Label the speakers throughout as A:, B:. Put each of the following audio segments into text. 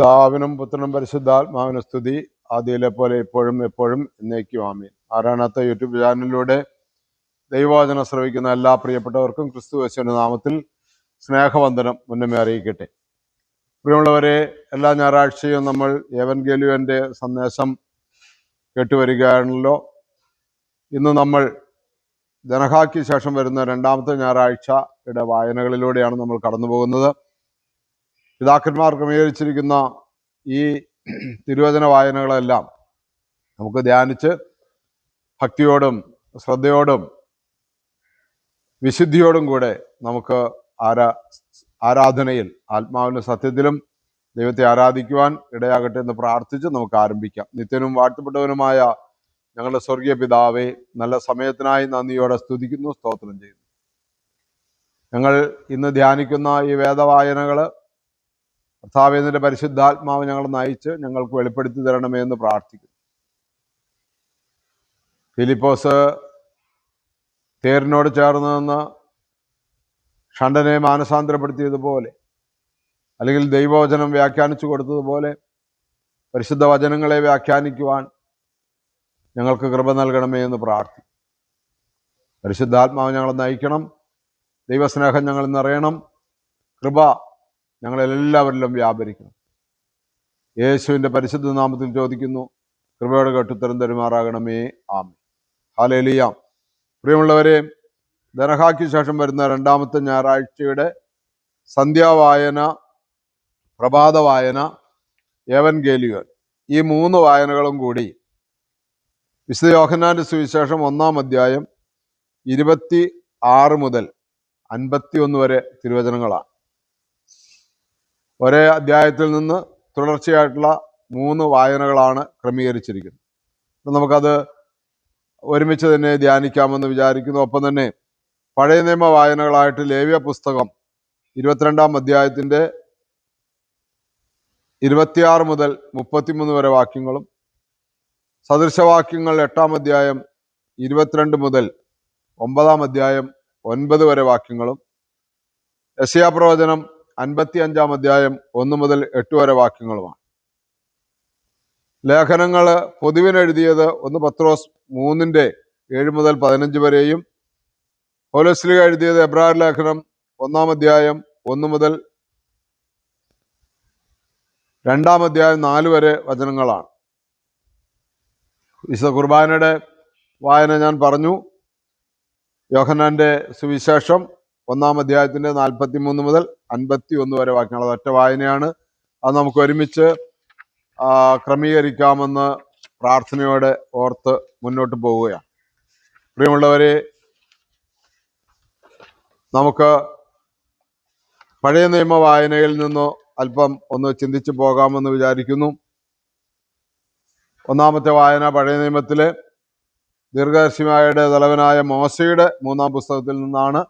A: പിതാവിനും പുത്രനും പരിശുദ്ധാത്മാവിനും സ്തുതി, ആദിയിലെ പോലെ ഇപ്പോഴും എപ്പോഴും എന്നേക്കും ആമേൻ. ആരാണത്തെ യൂട്യൂബ് ചാനലിലൂടെ ദൈവവചനം ശ്രവിക്കുന്ന എല്ലാ പ്രിയപ്പെട്ടവർക്കും ക്രിസ്തു യേശുവിന്റെ നാമത്തിൽ സ്നേഹവന്ദനം മുന്നമേ അറിയിക്കട്ടെ. പ്രിയമുള്ളവരെ, എല്ലാ ഞായറാഴ്ചയും നമ്മൾ എവൻഗേലിയോന്റെ സന്ദേശം കേട്ടുവരികയാണല്ലോ. ഇന്ന് നമ്മൾ ജനഹാക്ക് ശേഷം വരുന്ന രണ്ടാമത്തെ ഞായറാഴ്ചയുടെ വായനകളിലൂടെയാണ് നമ്മൾ കടന്നു പോകുന്നത്. പിതാക്കന്മാർ ക്രമീകരിച്ചിരിക്കുന്ന ഈ തിരുവചന വായനകളെല്ലാം നമുക്ക് ധ്യാനിച്ച് ഭക്തിയോടും ശ്രദ്ധയോടും വിശുദ്ധിയോടും കൂടെ നമുക്ക് ആരാധനയിൽ ആത്മാവിലും സത്യത്തിലും ദൈവത്തെ ആരാധിക്കുവാൻ ഇടയാകട്ടെ എന്ന് പ്രാർത്ഥിച്ച് നമുക്ക് ആരംഭിക്കാം. നിത്യനും വാഴ്ത്തപ്പെട്ടവനുമായ ഞങ്ങളുടെ സ്വർഗീയ പിതാവേ, നല്ല സമയത്തിനായി നന്ദിയോടെ സ്തുതിക്കുന്നു, സ്തോത്രം ചെയ്യുന്നു. ഞങ്ങൾ ഇന്ന് ധ്യാനിക്കുന്ന ഈ വേദവായനകൾ കർത്താവേ, നിന്റെ പരിശുദ്ധാത്മാവ് ഞങ്ങൾ നയിച്ച് ഞങ്ങൾക്ക് വെളിപ്പെടുത്തി തരണമേ എന്ന് പ്രാർത്ഥിക്കുന്നു. ഫിലിപ്പോസ് തേരിനോട് ചേർന്ന് നിന്ന് ഷണ്ടനെ മാനസാന്തരപ്പെടുത്തിയതുപോലെ, അല്ലെങ്കിൽ ദൈവവചനം വ്യാഖ്യാനിച്ചു കൊടുത്തതുപോലെ പരിശുദ്ധ വചനങ്ങളെ വ്യാഖ്യാനിക്കുവാൻ ഞങ്ങൾക്ക് കൃപ നൽകണമേ എന്ന് പ്രാർത്ഥിക്കും. പരിശുദ്ധാത്മാവ് ഞങ്ങളെ നയിക്കണം, ദൈവസ്നേഹം ഞങ്ങളിൽ നിറയണം, കൃപ ഞങ്ങളെല്ലാവരിലും വ്യാപരിക്കണം. യേശുവിൻ്റെ പരിശുദ്ധ നാമത്തിൽ ചോദിക്കുന്നു, കൃപയോടെ കേട്ടുത്തരം തരുമാറാകണമേ. ആമേൻ. ഹല്ലേലൂയ. പ്രിയമുള്ളവരെ, ദനഹാക്ക് ശേഷം വരുന്ന രണ്ടാമത്തെ ഞായറാഴ്ചയുടെ സന്ധ്യാവായന, പ്രഭാത വായന, എവൻഗേലിയോൻ, ഈ മൂന്ന് വായനകളും കൂടി വിശുദ്ധ യോഹന്നാന്റെ സുവിശേഷം 1-ാം അധ്യായം 26 മുതൽ 51 വരെ തിരുവചനങ്ങളാണ്. ഒരേ അധ്യായത്തിൽ നിന്ന് തുടർച്ചയായിട്ടുള്ള 3 വായനകളാണ് ക്രമീകരിച്ചിരിക്കുന്നത്. നമുക്കത് ഒരുമിച്ച് തന്നെ ധ്യാനിക്കാമെന്ന് വിചാരിക്കുന്നു. ഒപ്പം തന്നെ പഴയ നിയമ വായനകളായിട്ട് ലേവ്യ പുസ്തകം 22-ാം അധ്യായത്തിൻ്റെ 26 മുതൽ 33 വരെ വാക്യങ്ങളും, സദൃശവാക്യങ്ങൾ 8-ാം അധ്യായം 22 മുതൽ 9-ാം അധ്യായം 9 വരെ വാക്യങ്ങളും, യെശയ്യാ പ്രവചനം 55-ാം അധ്യായം 1 മുതൽ 8 വരെ വാക്യങ്ങളുമാണ്. ലേഖനങ്ങൾ പൊതുവിനെഴുതിയത് 1 പത്രോസ് 3-7 മുതൽ 15 വരെയും, പൗലോസ്ലീഹ എഴുതിയത് എബ്രായർ ലേഖനം 1-ാം അധ്യായം 1 മുതൽ 2-ാം അധ്യായം 4 വരെ വചനങ്ങളാണ്. വിശുദ്ധ കുർബാനയുടെ വായന ഞാൻ പറഞ്ഞു. യോഹന്നാന്റെ സുവിശേഷം 1-ാം അധ്യായത്തിൻ്റെ 43 മുതൽ 51 വരെ വാക്യങ്ങൾ, അത് ഒറ്റ വായനയാണ്. അത് നമുക്ക് ഒരുമിച്ച് ക്രമീകരിക്കാമെന്ന് പ്രാർത്ഥനയോടെ ഓർത്ത് മുന്നോട്ട് പോവുകയാണ്. പ്രിയമുള്ളവരെ, നമുക്ക് പഴയ നിയമ വായനയിൽ നിന്ന് അല്പം ഒന്ന് ചിന്തിച്ചു പോകാമെന്ന് വിചാരിക്കുന്നു. ഒന്നാമത്തെ വായന പഴയ നിയമത്തിലെ ദീർഘദർശിയായുടെ തലവനായ മോശയുടെ 3-ാം പുസ്തകത്തിൽ നിന്നാണ്.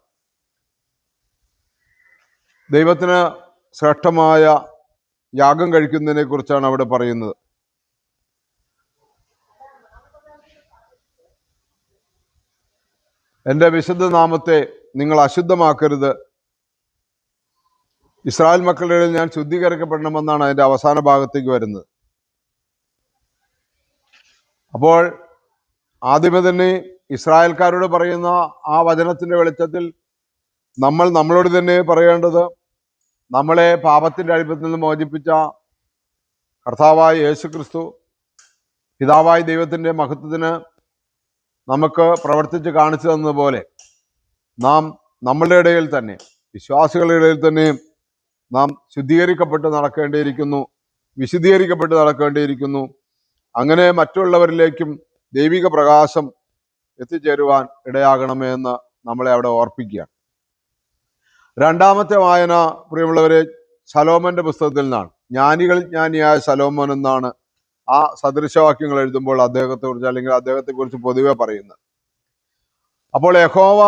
A: ദൈവത്തിന് ശ്രേഷ്ഠമായ യാഗം കഴിക്കുന്നതിനെ കുറിച്ചാണ് അവിടെ പറയുന്നത്. എൻ്റെ വിശുദ്ധ നാമത്തെ നിങ്ങൾ അശുദ്ധമാക്കരുത്, ഇസ്രായേൽ മക്കളുടെ ഇടയിൽ ഞാൻ ശുദ്ധീകരിക്കപ്പെടണമെന്നാണ് അതിൻ്റെ അവസാന ഭാഗത്തേക്ക് വരുന്നത്. അപ്പോൾ ആദ്യമേ തന്നെ ഇസ്രായേൽക്കാരോട് പറയുന്ന ആ വചനത്തിന്റെ വെളിച്ചത്തിൽ നമ്മൾ നമ്മളോട് തന്നെ പറയേണ്ടത്, നമ്മളെ പാപത്തിന്റെ അടിമത്തിൽ നിന്ന് മോചിപ്പിച്ച കർത്താവായ യേശു ക്രിസ്തു പിതാവായ ദൈവത്തിന്റെ മഹത്വത്തിന് നമുക്ക് പ്രവർത്തിച്ച് കാണിച്ചു തന്നതുപോലെ നാം നമ്മളുടെ ഇടയിൽ തന്നെ, വിശ്വാസികളുടെ ഇടയിൽ തന്നെ നാം ശുദ്ധീകരിക്കപ്പെട്ട് നടക്കേണ്ടിയിരിക്കുന്നു, വിശുദ്ധീകരിക്കപ്പെട്ട് നടക്കേണ്ടിയിരിക്കുന്നു. അങ്ങനെ മറ്റുള്ളവരിലേക്കും ദൈവിക പ്രകാശം എത്തിച്ചേരുവാൻ ഇടയാകണമേ എന്ന് നമ്മളെ അവിടെ ഓർപ്പിക്കുകയാണ്. രണ്ടാമത്തെ വായന, പ്രിയമുള്ളവരെ, ശലോമോന്റെ പുസ്തകത്തിൽ നിന്നാണ്. ജ്ഞാനിയായ ശലോമോൻ എന്നാണ് ആ സദൃശവാക്യങ്ങൾ എഴുതുമ്പോൾ അദ്ദേഹത്തെക്കുറിച്ച്, അല്ലെങ്കിൽ അദ്ദേഹത്തെക്കുറിച്ച് പൊതുവെ പറയുന്നത്. അപ്പോൾ യഹോവ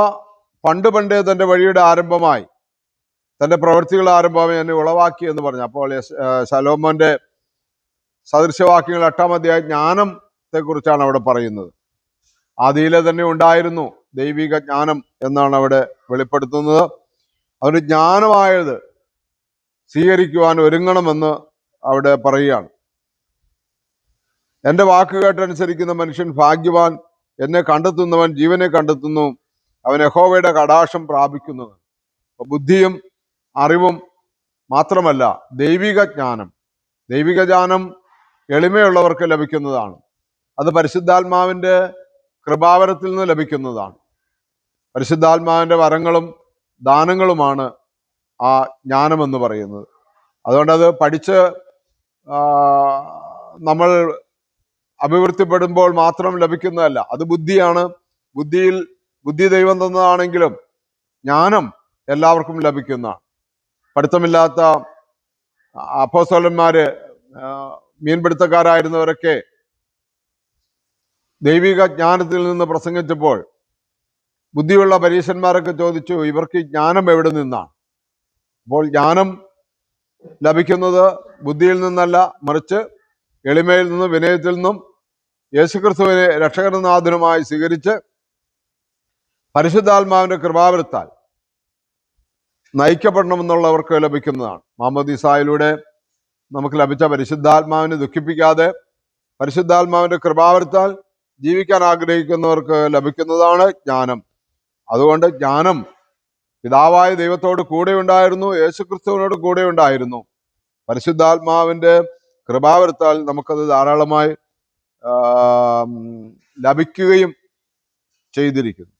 A: പണ്ടേ തൻ്റെ വഴിയുടെ ആരംഭമായി, തൻ്റെ പ്രവൃത്തികളുടെ ആരംഭമായി എന്നെ ഉളവാക്കി എന്ന് പറഞ്ഞു. അപ്പോൾ ശലോമോന്റെ സദൃശവാക്യങ്ങൾ 8-ാം അധ്യായം ജ്ഞാനത്തെക്കുറിച്ചാണ് അവിടെ പറയുന്നത്. ആദിയിലെ തന്നെ ഉണ്ടായിരുന്നു ദൈവിക ജ്ഞാനം എന്നാണ് അവിടെ വെളിപ്പെടുത്തുന്നത്. അവന് ജ്ഞാനമായത് സ്വീകരിക്കുവാൻ ഒരുങ്ങണമെന്ന് അവിടെ പറയുകയാണ്, എൻ്റെ വാക്ക് കേട്ടനുസരിക്കുന്ന മനുഷ്യൻ ഭാഗ്യവാൻ, എന്നെ കണ്ടെത്തുന്നവൻ ജീവനെ കണ്ടെത്തുന്നു, അവൻ യഹോവയുടെ കടാക്ഷം പ്രാപിക്കുന്നു. ബുദ്ധിയും അറിവും മാത്രമല്ല, ദൈവിക ജ്ഞാനം എളിമയുള്ളവർക്ക് ലഭിക്കുന്നതാണ്. അത് പരിശുദ്ധാത്മാവിൻ്റെ കൃപാവരത്തിൽ നിന്ന് ലഭിക്കുന്നതാണ്. പരിശുദ്ധാത്മാവിൻ്റെ വരങ്ങളും ദാനങ്ങളുമാണ് ആ ജ്ഞാനമെന്ന് പറയുന്നത്. അതുകൊണ്ട് അത് പഠിച്ച് നമ്മൾ അഭിവൃദ്ധിപ്പെടുമ്പോൾ മാത്രം ലഭിക്കുന്നതല്ല, അത് ബുദ്ധിയാണ്. ബുദ്ധി ദൈവം തന്നതാണെങ്കിലും ജ്ഞാനം എല്ലാവർക്കും ലഭിക്കുന്നതാണ്. പഠിത്തമില്ലാത്ത അപ്പോസ്തലന്മാര്, മീൻപിടുത്തക്കാരായിരുന്നവരൊക്കെ ദൈവിക ജ്ഞാനത്തിൽ നിന്ന് പ്രസംഗിച്ചപ്പോൾ ബുദ്ധിയുള്ള പരീശന്മാരൊക്കെ ചോദിച്ചു, ഇവർക്ക് ജ്ഞാനം എവിടെ നിന്നാണ്? അപ്പോൾ ജ്ഞാനം ലഭിക്കുന്നത് ബുദ്ധിയിൽ നിന്നല്ല, മറിച്ച് എളിമയിൽ നിന്നും വിനയത്തിൽ നിന്നും യേശുക്രിസ്തുവിനെ രക്ഷകനാഥനുമായി സ്വീകരിച്ച് പരിശുദ്ധാത്മാവിന്റെ കൃപാവരത്താൽ നയിക്കപ്പെടണമെന്നുള്ളവർക്ക് ലഭിക്കുന്നതാണ്. മാമോദീസായിലൂടെ നമുക്ക് ലഭിച്ച പരിശുദ്ധാത്മാവിനെ ദുഃഖിപ്പിക്കാതെ പരിശുദ്ധാത്മാവിന്റെ കൃപാവരത്താൽ ജീവിക്കാൻ ആഗ്രഹിക്കുന്നവർക്ക് ലഭിക്കുന്നതാണ് ജ്ഞാനം. അതുകൊണ്ട് ജ്ഞാനം പിതാവായ ദൈവത്തോട് കൂടെ ഉണ്ടായിരുന്നു, യേശുക്രിസ്തുവിനോട് കൂടെ ഉണ്ടായിരുന്നു. പരിശുദ്ധാത്മാവിന്റെ കൃപാവരത്താൽ നമുക്കത് ധാരാളമായി ലഭിക്കുകയും ചെയ്തിരിക്കുന്നു.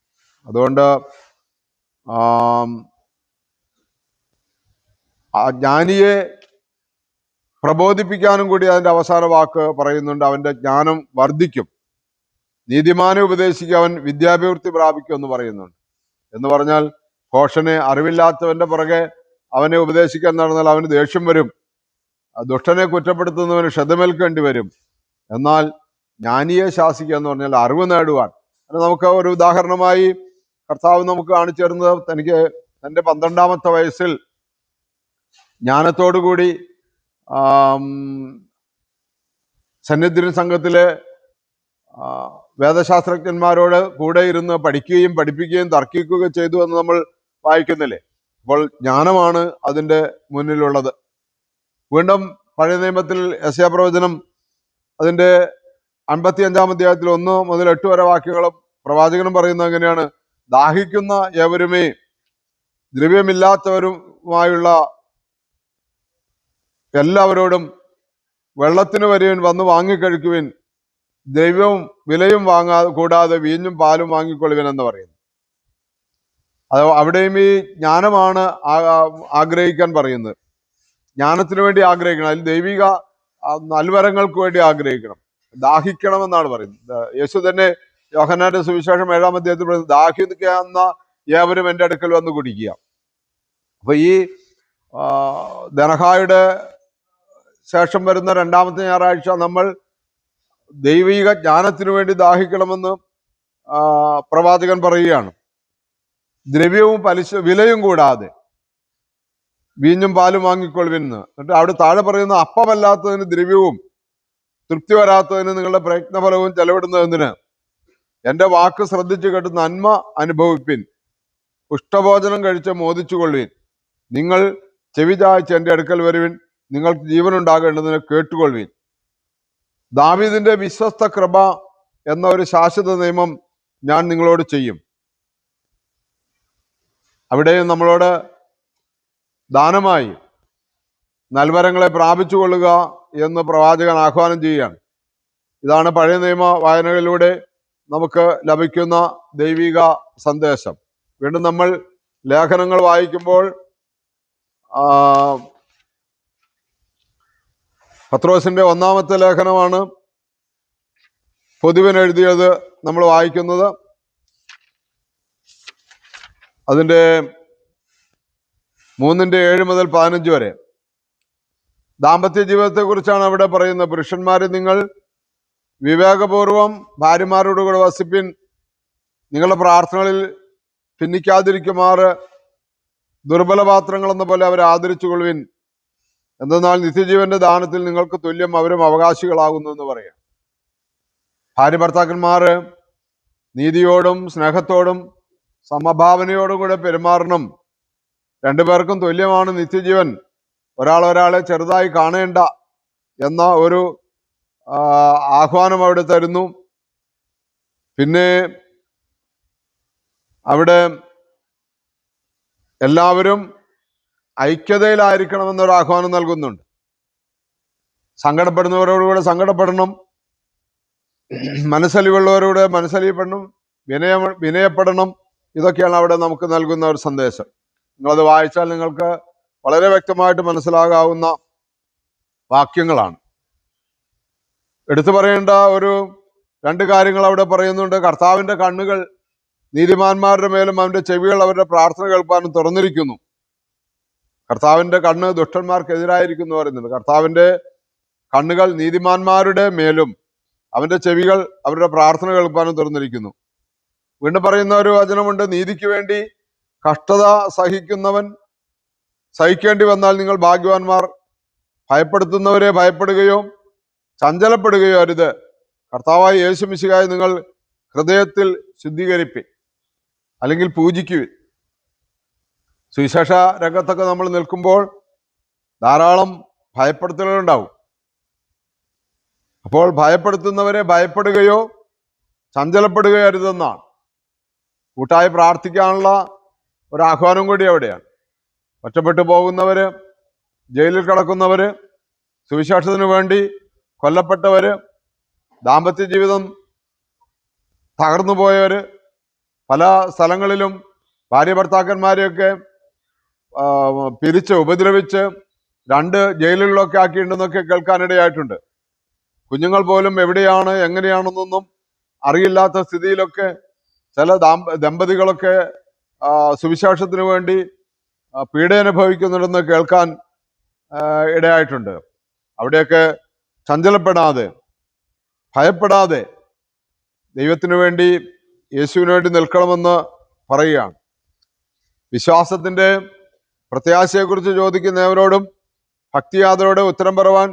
A: അതുകൊണ്ട് ആ ജ്ഞാനിയെ പ്രബോധിപ്പിക്കാനും കൂടി അതിൻ്റെ അവസാന വാക്ക് പറയുന്നുണ്ട്, അവൻ്റെ ജ്ഞാനം വർദ്ധിക്കും. നീതിമാനെ ഉപദേശിക്കുക, അവൻ വിദ്യാഭിവൃദ്ധി പ്രാപിക്കും എന്ന് പറയുന്നുണ്ട്. എന്ന് പറഞ്ഞാൽ ഘോഷനെ, അറിവില്ലാത്തവന്റെ പുറകെ അവനെ ഉപദേശിക്കാൻ നടന്നാൽ അവന് ദേഷ്യം വരും, ദുഷ്ടനെ കുറ്റപ്പെടുത്തുന്നവന് ക്ഷതമേൽക്കേണ്ടി വരും. എന്നാൽ ജ്ഞാനിയെ ശാസിക്കുക എന്ന് പറഞ്ഞാൽ അറിവ് നേടുവാൻ. അത് നമുക്ക് ഒരു ഉദാഹരണമായി കർത്താവ് നമുക്ക് കാണിച്ചു തരുന്നത്, തനിക്ക് തൻ്റെ 12ാമത്തെ വയസ്സിൽ ജ്ഞാനത്തോടുകൂടി സന്നിധിൻ സംഘത്തിലെ വേദശാസ്ത്രജ്ഞന്മാരോട് കൂടെ ഇരുന്ന് പഠിക്കുകയും പഠിപ്പിക്കുകയും തർക്കിക്കുകയും ചെയ്തു എന്ന് നമ്മൾ വായിക്കുന്നില്ലേ? അപ്പോൾ ജ്ഞാനമാണ് അതിൻ്റെ മുന്നിലുള്ളത്. വീണ്ടും പഴയ നിയമത്തിൽ യെശയ്യാ പ്രവചനം അതിൻ്റെ 55-ാം അധ്യായത്തിൽ 1 മുതൽ 8 വരെ വാക്യങ്ങളും പ്രവാചകനും പറയുന്നത് എങ്ങനെയാണ്? ദാഹിക്കുന്ന ഏവരുമേ, ദ്രവ്യമില്ലാത്തവരുമായുള്ള എല്ലാവരോടും വെള്ളത്തിന് വരുവിൻ, വന്ന് വാങ്ങിക്കഴിക്കുവിൻ, ദ്രവ്യവും വിലയും കൂടാതെ വീഞ്ഞും പാലും വാങ്ങിക്കൊള്ളുവിൻ എന്ന് പറയുന്നു. അത് അവിടെയും ഈ ജ്ഞാനമാണ് ആഗ്രഹിക്കാൻ പറയുന്നത്. ജ്ഞാനത്തിന് വേണ്ടി ആഗ്രഹിക്കണം, അതിൽ ദൈവിക നൽവരങ്ങൾക്ക് വേണ്ടി ആഗ്രഹിക്കണം, ദാഹിക്കണമെന്നാണ് പറയുന്നത്. യേശു തന്നെ യോഹന്നാന്റെ സുവിശേഷം 7-ാം അധ്യായത്തിൽ പറയുന്നത്, ദാഹിക്കുന്ന ഏവരും എൻ്റെ അടുക്കൽ വന്ന് കുടിക്കുക. അപ്പൊ ഈ ദനഹായുടെ ശേഷം വരുന്ന 2ാമത്തെ ഞായറാഴ്ച നമ്മൾ ദൈവിക ജ്ഞാനത്തിനു വേണ്ടി ദാഹിക്കണമെന്ന് പ്രവാചകൻ പറയുകയാണ്. ദ്രവ്യവും വിലയും കൂടാതെ വീഞ്ഞും പാലും വാങ്ങിക്കൊള്ളുവിന്ന്. എന്നിട്ട് അവിടെ താഴെ പറയുന്ന, അപ്പമല്ലാത്തതിന് ദ്രവ്യവും തൃപ്തി വരാത്തതിന് നിങ്ങളുടെ പ്രയത്നഫലവും ചെലവിടുന്നതിന് എൻ്റെ വാക്ക് ശ്രദ്ധിച്ചു കേട്ട് നന്മ അനുഭവിപ്പിൻ, പുഷ്ടഭോജനം കഴിച്ച് മോദിച്ചുകൊള്ളുവിൻ, നിങ്ങൾ ചെവി ചായ്ച്ച് എൻ്റെ അടുക്കൽ വരുവിൻ, നിങ്ങൾക്ക് ജീവനുണ്ടാകേണ്ടതിന് കേട്ടുകൊള്ളുവിൻ. ദാവീദിന്റെ വിശ്വസ്ത കൃപ എന്ന ഒരു ശാശ്വത നിയമം ഞാൻ നിങ്ങളോട് ചെയ്യും. അവിടെയും നമ്മളോട് ദാനമായി നൽവരങ്ങളെ പ്രാപിച്ചു കൊള്ളുക എന്ന് പ്രവാചകൻ ആഹ്വാനം ചെയ്യുകയാണ്. ഇതാണ് പഴയ നിയമ വായനകളിലൂടെ നമുക്ക് ലഭിക്കുന്ന ദൈവിക സന്ദേശം. വീണ്ടും നമ്മൾ ലേഖനങ്ങൾ വായിക്കുമ്പോൾ പത്രോസിന്റെ 1-ാമത്തെ ലേഖനമാണ് പൊതുവിന് എഴുതിയത് നമ്മൾ വായിക്കുന്നത്. അതിൻ്റെ 3:7 മുതൽ 15 വരെ ദാമ്പത്യ ജീവിതത്തെക്കുറിച്ചാണ് അവിടെ പറയുന്നത്. പുരുഷന്മാരെ, നിങ്ങൾ വിവേകപൂർവം ഭാര്യമാരോടുകൂടെ വസിപ്പിൻ, നിങ്ങളുടെ പ്രാർത്ഥനകളിൽ ഭിന്നിക്കാതിരിക്കുമാറ് ദുർബലപാത്രങ്ങൾ എന്ന പോലെ അവരെ ആദരിച്ചു കൊള്ളുവിൻ, എന്തെന്നാൽ നിത്യജീവന്റെ ദാനത്തിൽ നിങ്ങൾക്ക് തുല്യം അവരും അവകാശികളാകുന്നു എന്ന് പറയാം. ഭാര്യ ഭർത്താക്കന്മാർ നീതിയോടും സ്നേഹത്തോടും സമഭാവനയോടും കൂടെ പെരുമാറണം. രണ്ടുപേർക്കും തുല്യമാണ് നിത്യജീവൻ. ഒരാളെ ചെറുതായി കാണേണ്ട എന്ന ഒരു ആഹ്വാനം അവിടെ തരുന്നു. പിന്നെ അവിടെ എല്ലാവരും ഐക്യതയിലായിരിക്കണമെന്നൊരു ആഹ്വാനം നൽകുന്നുണ്ട്. സങ്കടപ്പെടുന്നവരോടുകൂടെ സങ്കടപ്പെടണം, മനസ്സലിവുള്ളവരോട് മനസ്സലിയപ്പെടണം, വിനയപ്പെടണം. ഇതൊക്കെയാണ് അവിടെ നമുക്ക് നൽകുന്ന ഒരു സന്ദേശം. നിങ്ങളത് വായിച്ചാൽ നിങ്ങൾക്ക് വളരെ വ്യക്തമായിട്ട് മനസ്സിലാകാവുന്ന വാക്യങ്ങളാണ്. എടുത്തു പറയേണ്ട ഒരു 2 കാര്യങ്ങൾ അവിടെ പറയുന്നുണ്ട്. കർത്താവിന്റെ കണ്ണുകൾ നീതിമാന്മാരുടെ മേലും അവന്റെ ചെവികൾ അവരുടെ പ്രാർത്ഥന കേൾപ്പാനും തുറന്നിരിക്കുന്നു. കർത്താവിന്റെ കണ്ണ് ദുഷ്ടന്മാർക്കെതിരായിരിക്കുന്നു പറയുന്നുണ്ട്. കർത്താവിന്റെ കണ്ണുകൾ നീതിമാന്മാരുടെ മേലും അവന്റെ ചെവികൾ അവരുടെ പ്രാർത്ഥന കേൾപ്പാനും തുറന്നിരിക്കുന്നു. വീണ്ടും പറയുന്ന ഒരു വചനമുണ്ട്, നീതിക്ക് വേണ്ടി കഷ്ടത സഹിക്കേണ്ടി വന്നാൽ നിങ്ങൾ ഭാഗ്യവാന്മാർ. ഭയപ്പെടുത്തുന്നവരെ ഭയപ്പെടുകയോ ചഞ്ചലപ്പെടുകയോ അരുത്. കർത്താവായ യേശു മിശിഹായെ നിങ്ങൾ ഹൃദയത്തിൽ ശുദ്ധീകരിപ്പിൻ, അല്ലെങ്കിൽ പൂജിക്കുവിൻ. സുവിശേഷ രംഗത്തൊക്കെ നമ്മൾ നിൽക്കുമ്പോൾ ധാരാളം ഭയപ്പെടുത്തലുകളുണ്ടാവും. അപ്പോൾ ഭയപ്പെടുത്തുന്നവരെ ഭയപ്പെടുകയോ ചഞ്ചലപ്പെടുകയോ അരുതെന്നാണ്. കൂട്ടായി പ്രാർത്ഥിക്കാനുള്ള ഒരു ആഹ്വാനം കൂടി അവിടെയാണ്. ഒറ്റപ്പെട്ടു പോകുന്നവര്, ജയിലിൽ കിടക്കുന്നവര്, സുവിശേഷത്തിന് വേണ്ടി കൊല്ലപ്പെട്ടവര്, ദാമ്പത്യ ജീവിതം തകർന്നു പോയവര്, പല സ്ഥലങ്ങളിലും ഭാര്യ ഭർത്താക്കന്മാരെയൊക്കെ പിരിച്ച് ഉപദ്രവിച്ച് 2 ജയിലുകളിലൊക്കെ ആക്കിയിട്ടുണ്ടെന്നൊക്കെ കേൾക്കാനിടയായിട്ടുണ്ട്. കുഞ്ഞുങ്ങൾ പോലും എവിടെയാണ് എങ്ങനെയാണെന്നൊന്നും അറിയില്ലാത്ത സ്ഥിതിയിലൊക്കെ ചില ദമ്പതികളൊക്കെ സുവിശേഷത്തിന് വേണ്ടി പീഡയനുഭവിക്കുന്നുണ്ടെന്ന് കേൾക്കാൻ ഇടയായിട്ടുണ്ട്. അവിടെയൊക്കെ ചഞ്ചലപ്പെടാതെ ഭയപ്പെടാതെ ദൈവത്തിനു വേണ്ടി യേശുവിന് വേണ്ടി നിൽക്കണമെന്ന് പറയുകയാണ്. വിശ്വാസത്തിന്റെ പ്രത്യാശയെക്കുറിച്ച് ചോദിക്കുന്നവരോടും ഭക്തിയാദരോടെ ഉത്തരം പറയുവാൻ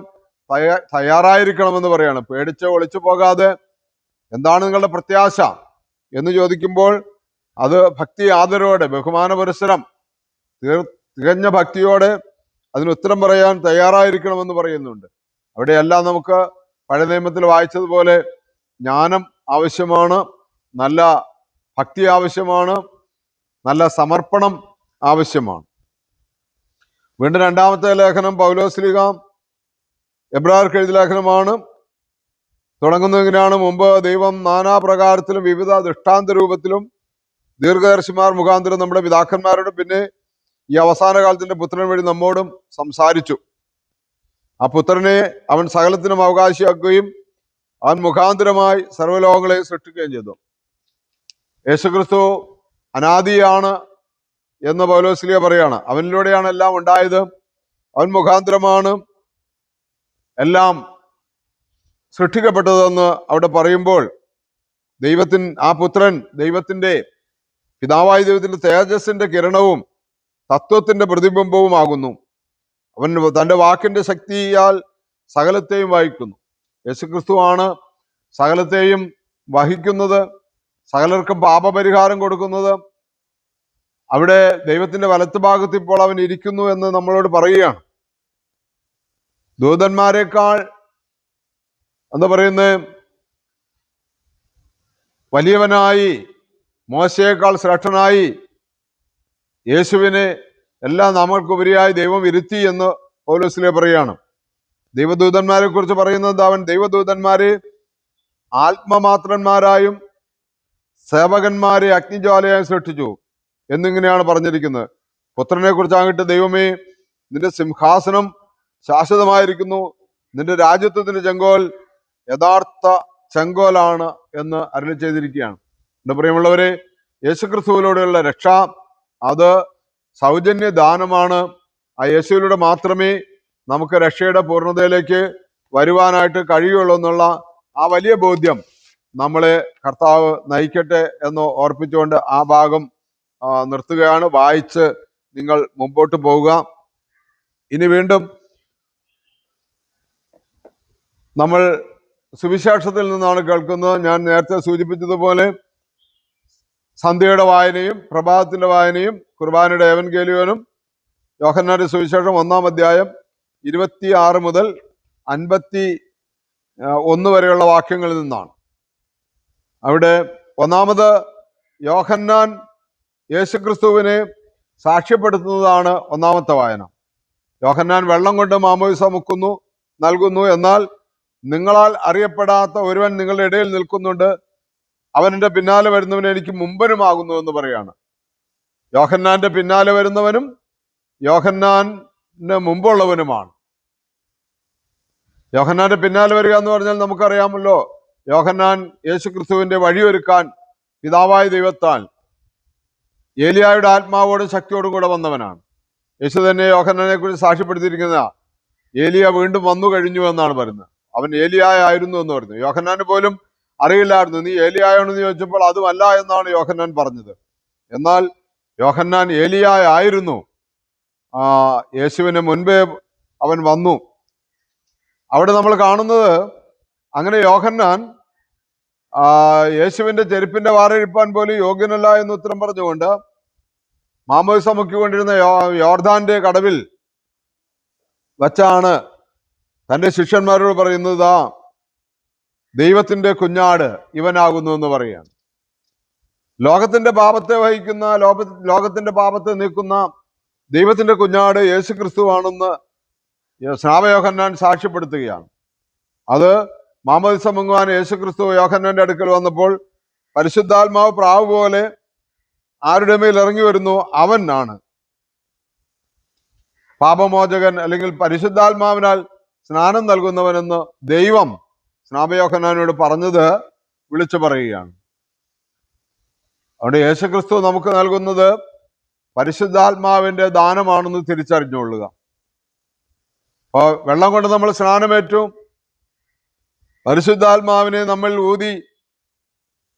A: തയ്യാറായിരിക്കണമെന്ന് പറയാണ്. പേടിച്ച് ഒളിച്ചു പോകാതെ എന്താണ് നിങ്ങളുടെ പ്രത്യാശ എന്ന് ചോദിക്കുമ്പോൾ അത് ഭക്തി ആദരവോടെ, ബഹുമാന പുരസ്സരം, തികഞ്ഞ ഭക്തിയോടെ അതിന് ഉത്തരം പറയാൻ തയ്യാറായിരിക്കണമെന്ന് പറയുന്നുണ്ട്. അവിടെയെല്ലാം നമുക്ക് പഴയ നിയമത്തിൽ വായിച്ചതുപോലെ ജ്ഞാനം ആവശ്യമാണ്, നല്ല ഭക്തി ആവശ്യമാണ്, നല്ല സമർപ്പണം ആവശ്യമാണ്. വീണ്ടും 2-ാമത്തെ ലേഖനം പൗലോസ്ലീഹ എബ്രായർക്ക് എഴുതിയ ലേഖനമാണ്. തുടങ്ങുന്നതിനാണ്, മുമ്പ് ദൈവം നാനാപ്രകാരത്തിലും വിവിധ ദൃഷ്ടാന്ത രൂപത്തിലും ദീർഘദർശിമാർ മുഖാന്തരം നമ്മുടെ പിതാക്കന്മാരോടും പിന്നെ ഈ അവസാന കാലത്തിന്റെ പുത്രൻ വഴി നമ്മോടും സംസാരിച്ചു. ആ പുത്രനെ അവൻ സകലത്തിനും അവകാശിയാക്കുകയും അവൻ മുഖാന്തരമായി സർവ്വലോകങ്ങളെ സൃഷ്ടിക്കുകയും ചെയ്തു. യേശുക്രിസ്തു അനാദിയാണ് എന്ന് പൗലോസ്ലീഹ പറയാണ്. അവനിലൂടെയാണ് എല്ലാം ഉണ്ടായത്, അവൻ മുഖാന്തരമാണ് എല്ലാം സൃഷ്ടിക്കപ്പെട്ടതെന്ന് അവിടെ പറയുമ്പോൾ ആ പുത്രൻ ദൈവത്തിന്റെ, പിതാവായ ദൈവത്തിന്റെ തേജസ്സിന്റെ കിരണവും തത്വത്തിന്റെ പ്രതിബിംബവുമാകുന്നു. അവൻ തന്റെ വാക്കിന്റെ ശക്തിയാൽ സകലത്തെയും വഹിക്കുന്നു. യേശുക്രിസ്തുവാണ് സകലത്തെയും വഹിക്കുന്നത്, സകലർക്കും പാപപരിഹാരം കൊടുക്കുന്നത്. അവിടെ ദൈവത്തിന്റെ വലത്തുഭാഗത്ത് ഇപ്പോൾ അവൻ ഇരിക്കുന്നു എന്ന് നമ്മളോട് പറയുകയാണ്. ദൂതന്മാരെക്കാൾ എന്താ പറയുന്നത്, വലിയവനായി, മോശയേക്കാൾ ശ്രേഷ്ഠനായി യേശുവിനെ എല്ലാം നമ്മൾക്കുപരിയായി ദൈവം ഇരുത്തി എന്ന് പൗലോസ്ലീഹ പറയുകയാണ്. ദൈവദൂതന്മാരെ കുറിച്ച് പറയുന്നത്, അവൻ ദൈവദൂതന്മാരെ ആത്മമാത്രന്മാരായും സേവകന്മാരെ അഗ്നിജ്വാലയായും സൃഷ്ടിച്ചു എന്നിങ്ങനെയാണ് പറഞ്ഞിരിക്കുന്നത്. പുത്രനെ കുറിച്ചാകട്ടെ, ദൈവമേ നിന്റെ സിംഹാസനം ശാശ്വതമായിരിക്കുന്നു, നിന്റെ രാജ്യത്വത്തിന്റെ ചെങ്കോൽ യഥാർത്ഥ ചെങ്കോലാണ് എന്ന് അരുളി ചെയ്തിരിക്കുകയാണ്. എന്റെ പ്രിയമുള്ളവരെ, യേശുക്രിസ്തുവിലൂടെയുള്ള രക്ഷ അത് സൗജന്യ ദാനമാണ്. ആ യേശുവിലൂടെ മാത്രമേ നമുക്ക് രക്ഷയുടെ പൂർണ്ണതയിലേക്ക് വരുവാനായിട്ട് കഴിയുള്ളൂ എന്നുള്ള ആ വലിയ ബോധ്യം നമ്മളെ കർത്താവ് നയിക്കട്ടെ എന്ന് ഓർപ്പിച്ചുകൊണ്ട് ആ ഭാഗം നിർത്തുകയാണ്. വായിച്ച് നിങ്ങൾ മുമ്പോട്ട് പോവുക. ഇനി വീണ്ടും നമ്മൾ സുവിശേഷത്തിൽ നിന്നാണ് കേൾക്കുന്നത്. ഞാൻ നേരത്തെ സൂചിപ്പിച്ചതുപോലെ സന്ധ്യയുടെ വായനയും പ്രഭാതത്തിന്റെ വായനയും കുർബാനയുടെ ഏവൻഗേലിയോനും യോഹന്നാന്റെ സുവിശേഷം 1-ാം അധ്യായം 26 മുതൽ 51 വരെയുള്ള വാക്യങ്ങളിൽ നിന്നാണ്. അവിടെ ഒന്നാമത് യോഹന്നാൻ യേശുക്രിസ്തുവിനെ സാക്ഷ്യപ്പെടുത്തുന്നതാണ് ഒന്നാമത്തെ വായന. യോഹന്നാൻ വെള്ളം കൊണ്ട് മാമോദിസ നൽകുന്നു. എന്നാൽ നിങ്ങളാൽ അറിയപ്പെടാത്ത ഒരുവൻ നിങ്ങളുടെ ഇടയിൽ നിൽക്കുന്നുണ്ട്, അവൻ എൻ്റെ പിന്നാലെ വരുന്നവൻ എനിക്ക് മുമ്പനുമാകുന്നു എന്ന് പറയാണ്. യോഹന്നാന്റെ പിന്നാലെ വരുന്നവനും യോഹന്നാന് മുമ്പുള്ളവനുമാണ്. യോഹന്നാന്റെ പിന്നാലെ വരിക എന്ന് പറഞ്ഞാൽ നമുക്കറിയാമല്ലോ, യോഹന്നാൻ യേശുക്രിസ്തുവിന്റെ വഴിയൊരുക്കാൻ പിതാവായ ദൈവത്താൽ ഏലിയായുടെ ആത്മാവോടും ശക്തിയോടും കൂടെ വന്നവനാണ്. യേശു തന്നെ യോഹന്നാനെ കുറിച്ച് സാക്ഷ്യപ്പെടുത്തിയിരിക്കുന്ന ഏലിയ വീണ്ടും വന്നു കഴിഞ്ഞു എന്നാണ് പറയുന്നത്. അവൻ ഏലിയായ ആയിരുന്നു എന്ന് പറഞ്ഞു. യോഹന്നാന് പോലും അറിയില്ലായിരുന്നു. നീ ഏലിയായോണെന്ന് ചോദിച്ചപ്പോൾ അതുമല്ല എന്നാണ് യോഹന്നാൻ പറഞ്ഞത്. എന്നാൽ യോഹന്നാൻ ഏലിയായ ആയിരുന്നു. യേശുവിന് മുൻപേ അവൻ വന്നു. അവിടെ നമ്മൾ കാണുന്നത്, അങ്ങനെ യോഹന്നാൻ യേശുവിന്റെ ചെരുപ്പിന്റെ വാറഴിപ്പാൻ പോലും യോഗ്യനല്ല എന്ന് ഉത്തരം പറഞ്ഞുകൊണ്ട് മാമോദിസ മുക്കിക്കൊണ്ടിരുന്ന യോർദാന്റെ കടവിൽ വച്ചാണ് തന്റെ ശിഷ്യന്മാരോട് പറയുന്നത്, ദൈവത്തിന്റെ കുഞ്ഞാട് ഇവനാകുന്നു എന്ന് പറയുകയാണ്. ലോകത്തിന്റെ പാപത്തെ വഹിക്കുന്ന, ലോകത്തിന്റെ പാപത്തെ നീക്കുന്ന ദൈവത്തിന്റെ കുഞ്ഞാട് യേശു ക്രിസ്തുവാണെന്ന് സ്നാപകയോഹന്നാൻ സാക്ഷ്യപ്പെടുത്തുകയാണ്. അത് മാമോദിസ മുങ്ങുവാൻ യേശു ക്രിസ്തു യോഹന്നാന്റെ അടുക്കൽ വന്നപ്പോൾ പരിശുദ്ധാത്മാവ് പ്രാവ് പോലെ ആരുടെ മേൽ ഇറങ്ങി വരുന്നു, അവൻ ആണ് പാപമോചകൻ അല്ലെങ്കിൽ പരിശുദ്ധാത്മാവിനാൽ സ്നാനം നൽകുന്നവനെന്ന് ദൈവം സ്നാപകയോഹന്നാനോട് പറഞ്ഞത് വിളിച്ചു പറയുകയാണ്. അതുകൊണ്ട് യേശുക്രിസ്തു നമുക്ക് നൽകുന്നത് പരിശുദ്ധാത്മാവിന്റെ ദാനമാണെന്ന് തിരിച്ചറിഞ്ഞുകൊള്ളുക. അപ്പോൾ വെള്ളം കൊണ്ട് നമ്മൾ സ്നാനമേറ്റു, പരിശുദ്ധാത്മാവിനെ നമ്മൾ ഊതി,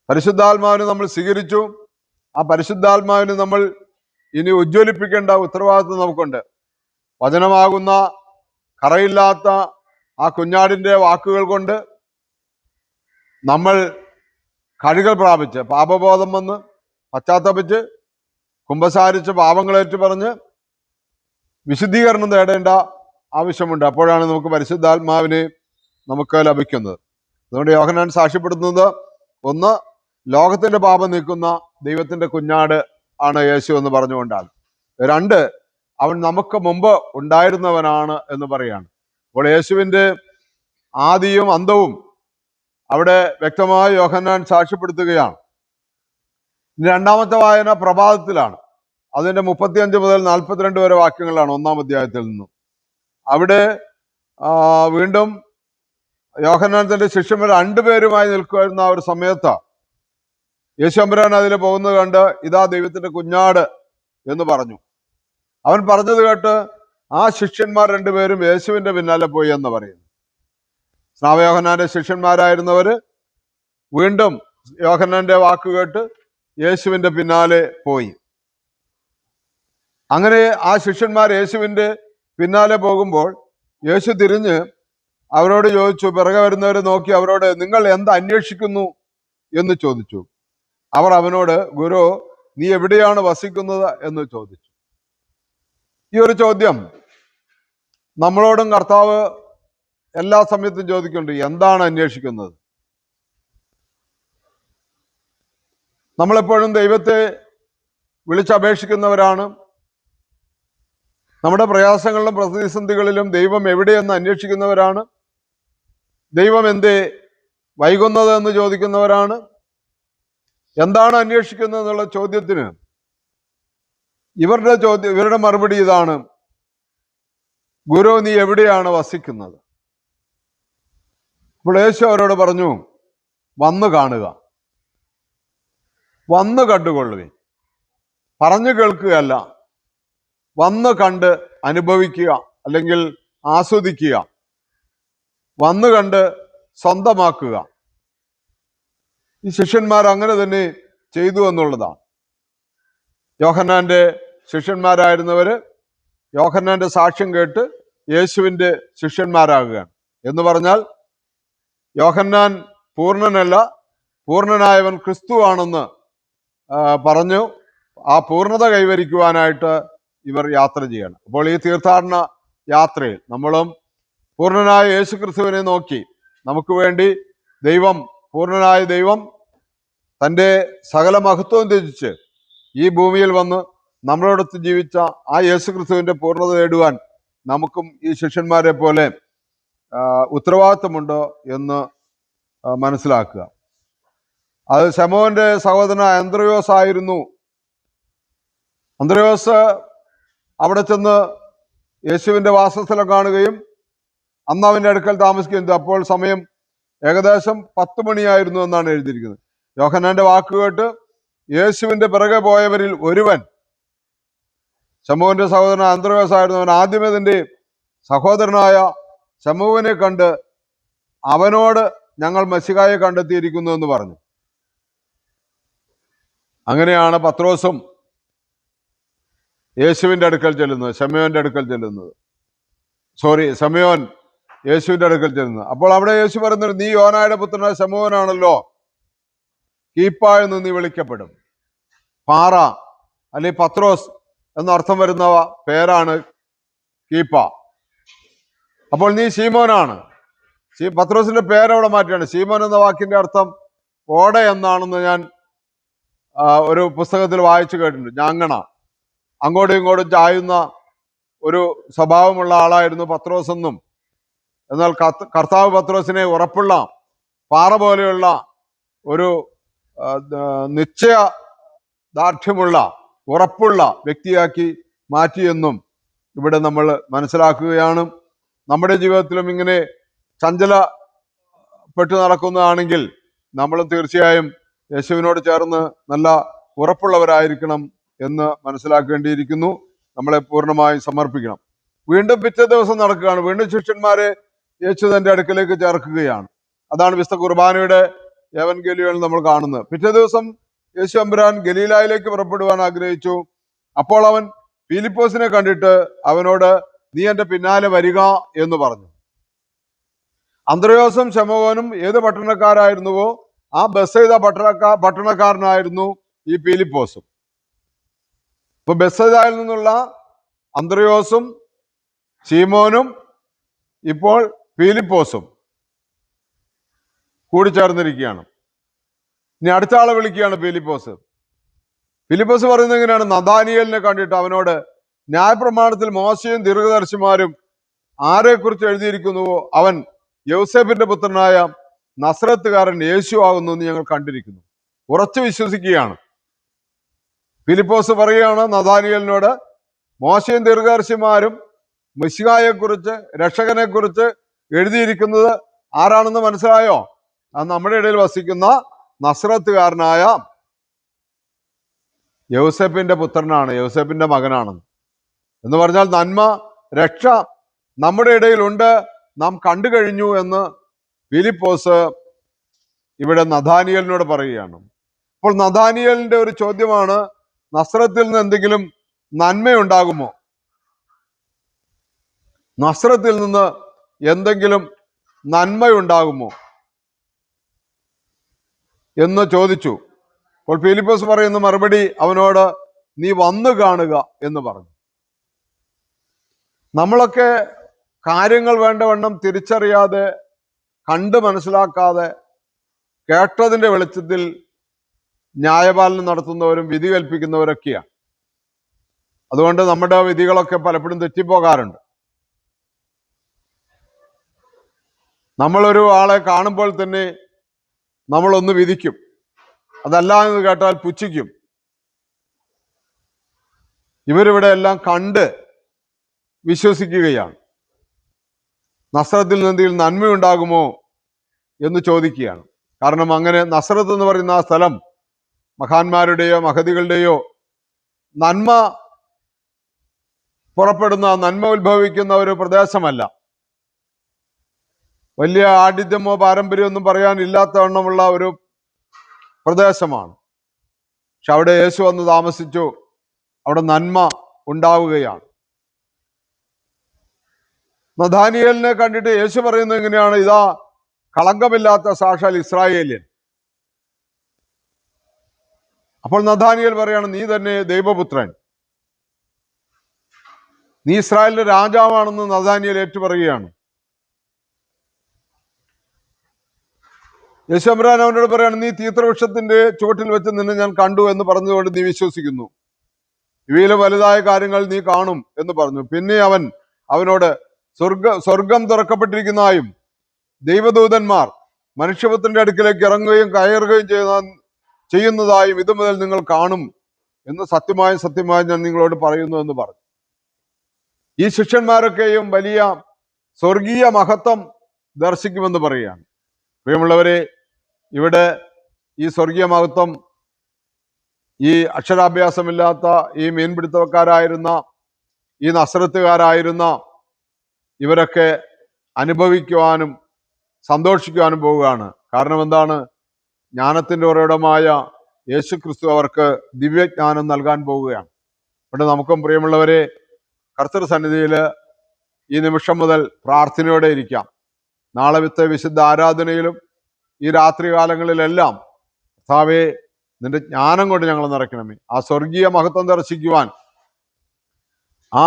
A: പരിശുദ്ധാത്മാവിനെ നമ്മൾ സ്വീകരിച്ചു. ആ പരിശുദ്ധാത്മാവിനെ നമ്മൾ ഇനി ഉജ്ജ്വലിപ്പിക്കേണ്ട ഉത്തരവാദിത്വം നമുക്കുണ്ട്. വചനമാകുന്ന കറയില്ലാത്ത ആ കുഞ്ഞാടിന്റെ വാക്കുകൾ കൊണ്ട് നമ്മൾ കഴുകൽ പ്രാപിച്ച്, പാപബോധം വന്ന് പശ്ചാത്തപിച്ച് കുമ്പസാരിച്ച് പാപങ്ങളേറ്റു പറഞ്ഞ് വിശുദ്ധീകരണം നേടേണ്ട ആവശ്യമുണ്ട്. അപ്പോഴാണ് നമുക്ക് പരിശുദ്ധാത്മാവിനെ നമുക്ക് ലഭിക്കുന്നത്. അതുകൊണ്ട് യോഹന്നാൻ സാക്ഷ്യപ്പെടുത്തുന്നത്, ഒന്ന്, ലോകത്തിന്റെ പാപം നീക്കുന്ന ദൈവത്തിന്റെ കുഞ്ഞാട് ആണ് യേശു എന്ന് പറഞ്ഞുകൊണ്ടാണ്. രണ്ട്, അവൻ നമുക്ക് മുമ്പ് ഉണ്ടായിരുന്നവനാണ് എന്ന് പറയാണ്. അപ്പോൾ യേശുവിന്റെ ആദിയും അന്തവും അവിടെ വ്യക്തമായി യോഹന്നാൻ സാക്ഷ്യപ്പെടുത്തുകയാണ്. രണ്ടാമത്തെ വായന പ്രഭാതത്തിലാണ്. അതിന്റെ 35 മുതൽ 42 വരെ വാക്യങ്ങളാണ് 1-ാം അധ്യായത്തിൽ നിന്നും. അവിടെ വീണ്ടും യോഹന്നാൻ തന്റെ ശിഷ്യന്മാർ 2 പേരുമായി നിൽക്കുമായിരുന്ന ആ ഒരു സമയത്ത് യേശു തമ്പുരാൻ അതിൽ പോകുന്നത് കണ്ട്, ഇതാ ദൈവത്തിന്റെ കുഞ്ഞാട് എന്ന് പറഞ്ഞു. അവൻ പറഞ്ഞത് കേട്ട് ആ ശിഷ്യന്മാർ 2 പേരും യേശുവിന്റെ പിന്നാലെ പോയി എന്ന് പറയുന്നു. സ്നാപകയോഹന്നാന്റെ ശിഷ്യന്മാരായിരുന്നവര് വീണ്ടും യോഹന്നാന്റെ വാക്ക് കേട്ട് യേശുവിന്റെ പിന്നാലെ പോയി. അങ്ങനെ ആ ശിഷ്യന്മാർ യേശുവിന്റെ പിന്നാലെ പോകുമ്പോൾ യേശു തിരിഞ്ഞ് അവരോട് ചോദിച്ചു, പിറകെ വരുന്നവരെ നോക്കി അവരോട്, നിങ്ങൾ എന്ത് അന്വേഷിക്കുന്നു എന്ന് ചോദിച്ചു. അവർ അവനോട്, ഗുരു, നീ എവിടെയാണ് വസിക്കുന്നത് എന്ന് ചോദിച്ചു. ഈ ഒരു ചോദ്യം നമ്മളോടും കർത്താവ് എല്ലാ സമയത്തും ചോദിക്കുന്നുണ്ട്, എന്താണ് അന്വേഷിക്കുന്നത്? നമ്മളെപ്പോഴും ദൈവത്തെ വിളിച്ചപേക്ഷിക്കുന്നവരാണ്. നമ്മുടെ പ്രയാസങ്ങളിലും പ്രതിസന്ധികളിലും ദൈവം എവിടെയെന്ന് അന്വേഷിക്കുന്നവരാണ്. ദൈവം എന്തേ വൈകുന്നത് എന്ന് ചോദിക്കുന്നവരാണ്. എന്താണ് അന്വേഷിക്കുന്നത് എന്നുള്ള ചോദ്യത്തിന് ഇവരുടെ മറുപടി ഇതാണ്, ഗുരു, നീ എവിടെയാണ് വസിക്കുന്നത്? അപ്പോൾ യേശു അവരോട് പറഞ്ഞു, വന്നു കാണുക, വന്നു കണ്ടുകൊള്ളുവിൻ. പറഞ്ഞു കേൾക്കുകയല്ല, വന്ന് കണ്ട് അനുഭവിക്കുക അല്ലെങ്കിൽ ആസ്വദിക്കുക, വന്നു കണ്ട് സ്വന്തമാക്കുക. ഈ ശിഷ്യന്മാർ അങ്ങനെ തന്നെ ചെയ്തു എന്നുള്ളതാണ്. യോഹന്നാന്റെ ശിഷ്യന്മാരായിരുന്നവര് യോഹന്നാന്റെ സാക്ഷ്യം കേട്ട് യേശുവിന്റെ ശിഷ്യന്മാരാകുകയാണ്. എന്ന് പറഞ്ഞാൽ യോഹന്നാൻ പൂർണ്ണനല്ല, പൂർണ്ണനായവൻ ക്രിസ്തുവാണെന്ന് പറഞ്ഞു ആ പൂർണ്ണത കൈവരിക്കുവാനായിട്ട് ഇവർ യാത്ര ചെയ്യണം. അപ്പോൾ ഈ തീർത്ഥാടന യാത്രയിൽ നമ്മളും പൂർണ്ണനായ യേശു ക്രിസ്തുവിനെ നോക്കി നമുക്ക് വേണ്ടി പൂർണ്ണനായ ദൈവം തൻ്റെ സകല മഹത്വം ത്യജിച്ച് ഈ ഭൂമിയിൽ വന്ന് നമ്മളോടൊത്ത് ജീവിച്ച ആ യേശു ക്രിസ്തുവിന്റെ പൂർണ്ണത നേടുവാൻ നമുക്കും ഈ ശിഷ്യന്മാരെ പോലെ ഉത്തരവാദിത്വമുണ്ടോ എന്ന് മനസ്സിലാക്കുക. അത് ശമോന്റെ സഹോദരൻ അന്ത്രയോസ് ആയിരുന്നു. അന്ത്രയോസ് അവിടെ ചെന്ന് യേശുവിന്റെ വാസസ്ഥലം കാണുകയും അന്ന് അവന്റെ അടുക്കൽ താമസിക്കുന്നത്. അപ്പോൾ സമയം ഏകദേശം 10 മണിയായിരുന്നു എന്നാണ് എഴുതിയിരിക്കുന്നത്. യോഹന്നാന്റെ വാക്കുകേട്ട് യേശുവിന്റെ പിറകെ പോയവരിൽ ഒരുവൻ ശമൂവിന്റെ സഹോദരൻ അന്ത്രയോസ് ആയിരുന്നു. അവൻ ആദ്യമേ തന്റെ സഹോദരനായ ശമൂവിനെ കണ്ട് അവനോട് ഞങ്ങൾ മശിഹായെ കണ്ടെത്തിയിരിക്കുന്നു എന്ന് പറഞ്ഞു. അങ്ങനെയാണ് പത്രോസും യേശുവിന്റെ അടുക്കൽ ചെല്ലുന്നത്, ശമയോന്റെ അടുക്കൽ ചെല്ലുന്നത്. ശമയോൻ യേശുവിന്റെ അടുക്കൽ ചെല്ലുന്നത്. അപ്പോൾ അവിടെ യേശു പറയുന്നത്, നീ യോനായുടെ പുത്രനായ ശമയോനാണല്ലോ, കീപ്പ എന്ന് നീ വിളിക്കപ്പെടും. പാറ അല്ലെങ്കിൽ പത്രോസ് എന്നർത്ഥം വരുന്ന പേരാണ് കീപ്പ. അപ്പോൾ നീ ശീമോനാണ്. പത്രോസിന്റെ പേരവിടെ മാറ്റിയാണ്. ശീമോൻ എന്ന വാക്കിന്റെ അർത്ഥം ഓട എന്നാണെന്ന് ഞാൻ ഒരു പുസ്തകത്തിൽ വായിച്ചു കേട്ടിട്ടുണ്ട്. ഞാങ്ങണ, അങ്ങോട്ടും ഇങ്ങോട്ടും ചായുന്ന ഒരു സ്വഭാവമുള്ള ആളായിരുന്നു പത്രോസ് എന്നും. എന്നാൽ കർത്താവ് പത്രോസിനെ ഉറപ്പുള്ള പാറ പോലെയുള്ള ഒരു നിശ്ചയദാർഢ്യമുള്ള ഉറപ്പുള്ള വ്യക്തിയാക്കി മാറ്റിയെന്നും ഇവിടെ നമ്മൾ മനസ്സിലാക്കുകയാണ്. നമ്മുടെ ജീവിതത്തിലും ഇങ്ങനെ ചഞ്ചലപ്പെട്ടു നടക്കുന്നതാണെങ്കിൽ നമ്മളും തീർച്ചയായും യേശുവിനോട് ചേർന്ന് നല്ല ഉറപ്പുള്ളവരായിരിക്കണം എന്ന് മനസ്സിലാക്കേണ്ടിയിരിക്കുന്നു. നമ്മളെ പൂർണ്ണമായി സമർപ്പിക്കണം. വീണ്ടും പിറ്റേ ദിവസം നടക്കുകയാണ്. വീണ്ടും ശിഷ്യന്മാരെ യേശു തന്റെ അടുക്കലേക്ക് ചേർക്കുകയാണ്. അതാണ് വിശുദ്ധ കുർബാനയുടെ ഏവൻഗേലിയോയിൽ നമ്മൾ കാണുന്നത്. പിറ്റേ ദിവസം യേശു അമ്പുരാൻ ഗലീലായിലേക്ക് പുറപ്പെടുവാൻ ആഗ്രഹിച്ചു. അപ്പോൾ അവൻ ഫിലിപ്പോസിനെ കണ്ടിട്ട് അവനോട്, നീ എന്റെ പിന്നാലെ വരിക എന്ന് പറഞ്ഞു. അന്ത്രയോസും ശമോനും ഏത് പട്ടണക്കാരായിരുന്നുവോ ആ ബെത്സയിദ പട്ടണക്കാരനായിരുന്നു ഈ ഫിലിപ്പോസും. ഇപ്പൊ ബെത്സയിദയിൽ നിന്നുള്ള അന്ത്രയോസും ശീമോനും ഇപ്പോൾ ഫിലിപ്പോസും കൂടിച്ചേർന്നിരിക്കുകയാണ്. ഇനി അടുത്ത ആളെ വിളിക്കുകയാണ് ഫിലിപ്പോസ്. ഫിലിപ്പോസ് പറയുന്നത് എങ്ങനെയാണ്? നഥാനിയേലിനെ കണ്ടിട്ട് അവനോട്, ന്യായപ്രമാണത്തിൽ മോശയും ദീർഘദർശിമാരും ആരെക്കുറിച്ച് എഴുതിയിരിക്കുന്നുവോ അവൻ യൗസേപ്പിന്റെ പുത്രനായ നസ്രത്തുകാരൻ യേശു ആകുന്നു എന്ന് ഞങ്ങൾ കണ്ടിരിക്കുന്നു. ഉറച്ചു വിശ്വസിക്കുകയാണ്. ഫിലിപ്പോസ് പറയുകയാണ് നഥാനിയേലിനോട്, മോശയും ദീർഘദർശിമാരും മിശിഹായെക്കുറിച്ച്, രക്ഷകനെ കുറിച്ച് എഴുതിയിരിക്കുന്നത് ആരാണെന്ന് മനസ്സിലായോ? അത് നമ്മുടെ ഇടയിൽ വസിക്കുന്ന നസ്രത്തുകാരനായ യൗസേപ്പിന്റെ പുത്രനാണ്, യൗസേപ്പിന്റെ മകനാണെന്ന്. എന്ന് പറഞ്ഞാൽ നന്മ, രക്ഷ നമ്മുടെ ഇടയിലുണ്ട്, നാം കണ്ടു കഴിഞ്ഞു എന്ന് ഫിലിപ്പോസ് ഇവിടെ നഥാനിയേലിനോട് പറയുകയാണ്. അപ്പോൾ നഥാനിയേലിന്റെ ഒരു ചോദ്യമാണ്, നസ്രത്തിൽ നിന്ന് എന്തെങ്കിലും നന്മയുണ്ടാകുമോ? നസ്രത്തിൽ നിന്ന് എന്തെങ്കിലും നന്മയുണ്ടാകുമോ എന്ന് ചോദിച്ചു. അപ്പോൾ ഫിലിപ്പോസ് പറയുന്ന മറുപടി അവനോട്, നീ വന്നു കാണുക എന്ന് പറഞ്ഞു. നമ്മളൊക്കെ കാര്യങ്ങൾ വേണ്ടവണ്ണം തിരിച്ചറിയാതെ, കണ്ട് മനസ്സിലാക്കാതെ, കേട്ടതിന്റെ വെളിച്ചത്തിൽ ന്യായപാലനം നടത്തുന്നവരും വിധി കൽപ്പിക്കുന്നവരൊക്കെയാണ്. അതുകൊണ്ട് നമ്മുടെ വിധികളൊക്കെ പലപ്പോഴും തെറ്റിപ്പോകാറുണ്ട്. നമ്മളൊരു ആളെ കാണുമ്പോൾ തന്നെ നമ്മളൊന്ന് വിധിക്കും, അതല്ല എന്ന് കേട്ടാൽ പുച്ഛിക്കും. ഇവരിവിടെ എല്ലാം കണ്ട് വിശ്വസിക്കുകയാണ്. നസ്രത്തിൽ നിന്ന് എന്തെങ്കിലും നന്മയുണ്ടാകുമോ എന്ന് ചോദിക്കുകയാണ്. കാരണം അങ്ങനെ നസ്രത്ത് എന്ന് പറയുന്ന ആ സ്ഥലം മഹാന്മാരുടെയോ മഹതികളുടെയോ നന്മ പുറപ്പെടുന്ന, നന്മ ഉത്ഭവിക്കുന്ന ഒരു പ്രദേശമല്ല. വലിയ ആഢ്യത്യമോ പാരമ്പര്യമൊന്നും പറയാനില്ലാത്തവണ്ണമുള്ള ഒരു പ്രദേശമാണ്. പക്ഷെ അവിടെ യേശു വന്ന് താമസിച്ചു, അവിടെ നന്മ ഉണ്ടാവുകയാണ്. നഥാനിയേലിനെ കണ്ടിട്ട് യേശു പറയുന്നത് എങ്ങനെയാണ്? ഇതാ കളങ്കമില്ലാത്ത സാക്ഷാൽ ഇസ്രായേല്യൻ. അപ്പോൾ നഥാനിയേൽ പറയാണ്, നീ തന്നെ ദൈവപുത്രൻ, നീ ഇസ്രായേലിന്റെ രാജാവാണെന്ന് നഥാനിയേൽ ഏറ്റുപറയുകയാണ്. യേശുമ്പുരാൻ അവനോട് പറയാണ്, നീ തീർത്ഥവൃക്ഷത്തിന്റെ ചുവട്ടിൽ വെച്ച് നിന്നെ ഞാൻ കണ്ടു എന്ന് പറഞ്ഞതുകൊണ്ട് നീ വിശ്വസിക്കുന്നു. ഇവയിലെ വലുതായ കാര്യങ്ങൾ നീ കാണും എന്ന് പറഞ്ഞു. പിന്നെ അവൻ അവനോട്, സ്വർഗം തുറക്കപ്പെട്ടിരിക്കുന്നതായും ദൈവദൂതന്മാർ മനുഷ്യപുത്രന്റെ അടുക്കിലേക്ക് ഇറങ്ങുകയും കയറുകയും ചെയ്യുന്നതായും ഇത് മുതൽ നിങ്ങൾ കാണും എന്ന് സത്യമായും സത്യമായും ഞാൻ നിങ്ങളോട് പറയുന്നു എന്ന് പറഞ്ഞു. ഈ ശിഷ്യന്മാരൊക്കെയും വലിയ സ്വർഗീയ മഹത്വം ദർശിക്കുമെന്ന് പറയുകയാണ്. പ്രിയമുള്ളവരെ, ഇവിടെ ഈ സ്വർഗീയ മഹത്വം ഈ അക്ഷരാഭ്യാസമില്ലാത്ത ഈ മീൻപിടുത്തക്കാരായിരുന്ന ഈ നസ്രത്തുകാരായിരുന്ന ഇവരൊക്കെ അനുഭവിക്കുവാനും സന്തോഷിക്കുവാനും പോവുകയാണ്. കാരണം എന്താണ്? ജ്ഞാനത്തിന്റെ ഉറവിടമായ യേശു ക്രിസ്തു അവർക്ക് ദിവ്യജ്ഞാനം നൽകാൻ പോവുകയാണ്. ഇവിടെ നമുക്കും പ്രിയമുള്ളവരെ കർത്തൃ സന്നിധിയിൽ ഈ നിമിഷം മുതൽ പ്രാർത്ഥനയോടെ ഇരിക്കാം. നാളത്തെ വിശുദ്ധ ആരാധനയിലും ഈ രാത്രി കാലങ്ങളിലെല്ലാം കർത്താവേ, നിന്റെ ജ്ഞാനം കൊണ്ട് ഞങ്ങൾ നിറയ്ക്കണമേ. ആ സ്വർഗീയ മഹത്വം ദർശിക്കുവാൻ, ആ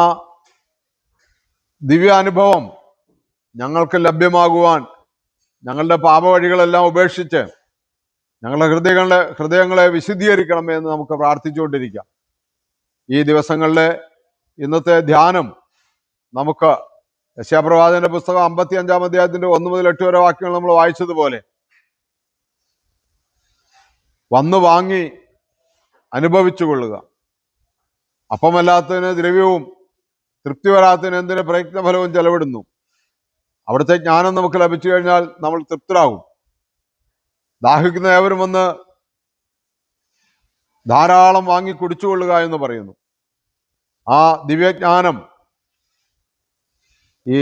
A: ദിവ്യാനുഭവം ഞങ്ങൾക്ക് ലഭ്യമാകുവാൻ, ഞങ്ങളുടെ പാപവഴികളെല്ലാം ഉപേക്ഷിച്ച് ഞങ്ങളുടെ ഹൃദയങ്ങളെ വിശുദ്ധീകരിക്കണമേ എന്ന് നമുക്ക് പ്രാർത്ഥിച്ചുകൊണ്ടിരിക്കാം. ഈ ദിവസങ്ങളിലെ ഇന്നത്തെ ധ്യാനം നമുക്ക് യെശയ്യാപ്രവാചകന്റെ പുസ്തകം 55-ാം അധ്യായത്തിന്റെ 1 മുതൽ 8 വരെ വാക്യങ്ങൾ നമ്മൾ വായിച്ചതുപോലെ വന്നു വാങ്ങി അനുഭവിച്ചു കൊള്ളുക. അപ്പമല്ലാത്തതിന് ദ്രവ്യവും തൃപ്തി വരാത്തതിന് എന്തിന് പ്രയത്നഫലവും ചെലവിടുന്നു. അവിടുത്തെ ജ്ഞാനം നമുക്ക് ലഭിച്ചു കഴിഞ്ഞാൽ നമ്മൾ തൃപ്തരാകും. ദാഹിക്കുന്ന ഏവരും വന്ന് ധാരാളം വാങ്ങി കുടിച്ചുകൊള്ളുക എന്ന് പറയുന്നു. ആ ദിവ്യജ്ഞാനം ഈ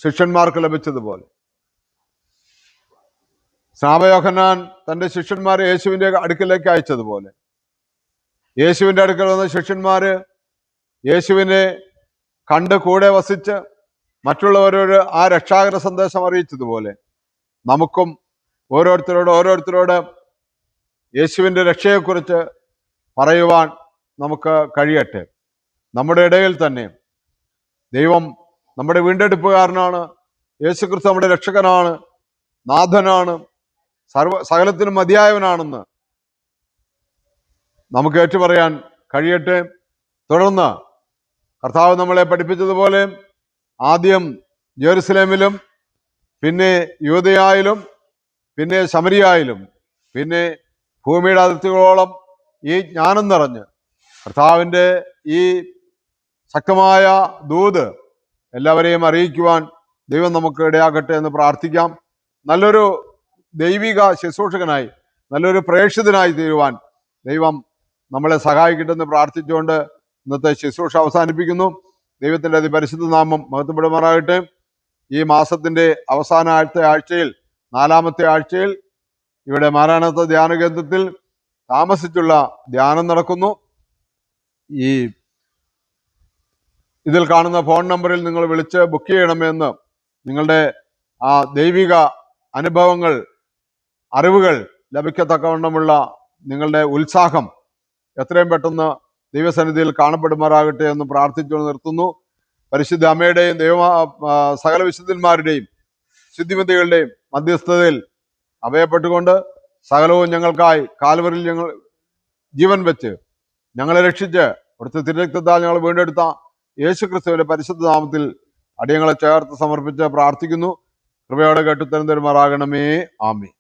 A: ശിഷ്യന്മാർക്ക് ലഭിച്ചതുപോലെ സ്നാപകയോഹന്നാൻ തന്റെ ശിഷ്യന്മാരെ യേശുവിന്റെ അടുക്കലേക്ക് അയച്ചതുപോലെ യേശുവിന്റെ അടുക്കൽ വന്ന ശിഷ്യന്മാര് യേശുവിനെ കണ്ട് കൂടെ വസിച്ച് മറ്റുള്ളവരോട് ആ രക്ഷാകര സന്ദേശം അറിയിച്ചതുപോലെ നമുക്കും ഓരോരുത്തരോട് യേശുവിൻ്റെ രക്ഷയെക്കുറിച്ച് പറയുവാൻ നമുക്ക് കഴിയട്ടെ. നമ്മുടെ ഇടയിൽ തന്നെ ദൈവം നമ്മുടെ വീണ്ടെടുപ്പുകാരനാണ്. യേശുക്രിസ്തു നമ്മുടെ രക്ഷകനാണ്, നാഥനാണ്, സകലത്തിനും മതിയായവനാണെന്ന് നമുക്ക് ഏറ്റുപറയാൻ കഴിയട്ടെ. തുടർന്ന് കർത്താവ് നമ്മളെ പഠിപ്പിച്ചതുപോലെ ആദ്യം ജെറുസലേമിലും പിന്നെ യൂദയായിലും പിന്നെ ശമരിയായിലും പിന്നെ ഭൂമിയുടെ അതിർത്തികളോളം ഈ ജ്ഞാനം നിറഞ്ഞ് കർത്താവിൻ്റെ ഈ ശക്തമായ ദൂത് എല്ലാവരെയും അറിയിക്കുവാൻ ദൈവം നമുക്ക് ഇടയാകട്ടെ എന്ന് പ്രാർത്ഥിക്കാം. നല്ലൊരു ദൈവിക ശുശ്രൂഷകനായി, നല്ലൊരു പ്രേക്ഷിതനായി തീരുവാൻ ദൈവം നമ്മളെ സഹായിക്കട്ടെ എന്ന് പ്രാർത്ഥിച്ചുകൊണ്ട് ഇന്നത്തെ ശുശ്രൂഷ അവസാനിപ്പിക്കുന്നു. ദൈവത്തിൻ്റെ അതിപരിശുദ്ധ നാമം മഹത്വപ്പെടുമാറാകട്ടെ. ഈ മാസത്തിന്റെ അവസാന ആഴ്ചയിൽ 4-ാമത്തെ ആഴ്ചയിൽ ഇവിടെ മാരാനാഥ ധ്യാന കേന്ദ്രത്തിൽ താമസിച്ചുള്ള ധ്യാനം നടക്കുന്നു. ഇതിൽ കാണുന്ന ഫോൺ നമ്പറിൽ നിങ്ങൾ വിളിച്ച് ബുക്ക് ചെയ്യണമെന്ന് നിങ്ങളുടെ ആ ദൈവിക അനുഭവങ്ങൾ, അറിവുകൾ ലഭിക്കത്തക്കവണ്ണമുള്ള നിങ്ങളുടെ ഉത്സാഹം എത്രയും പെട്ടെന്ന് ദൈവസന്നിധിയിൽ കാണപ്പെടുമാറാകട്ടെ എന്ന് പ്രാർത്ഥിച്ചു നിർത്തുന്നു. പരിശുദ്ധ അമ്മയുടെയും സകല വിശുദ്ധന്മാരുടെയും ശുദ്ധിമതികളുടെയും മധ്യസ്ഥതയിൽ അഭയപ്പെട്ടുകൊണ്ട് സകലവും ഞങ്ങൾക്കായി കാൽവരിൽ ഞങ്ങൾ ജീവൻ വെച്ച് ഞങ്ങളെ രക്ഷിച്ച് അവിടുത്തെ തിരുരക്തത്താൽ ഞങ്ങൾ വീണ്ടെടുത്ത യേശുക്രിസ്തുവിന്റെ പരിശുദ്ധ നാമത്തിൽ അടിയങ്ങളെ ചേർത്ത് സമർപ്പിച്ച് പ്രാർത്ഥിക്കുന്നു. കൃപയോടെ കേട്ടുത്തരം തരുമാറാകണമേ. ആമേൻ.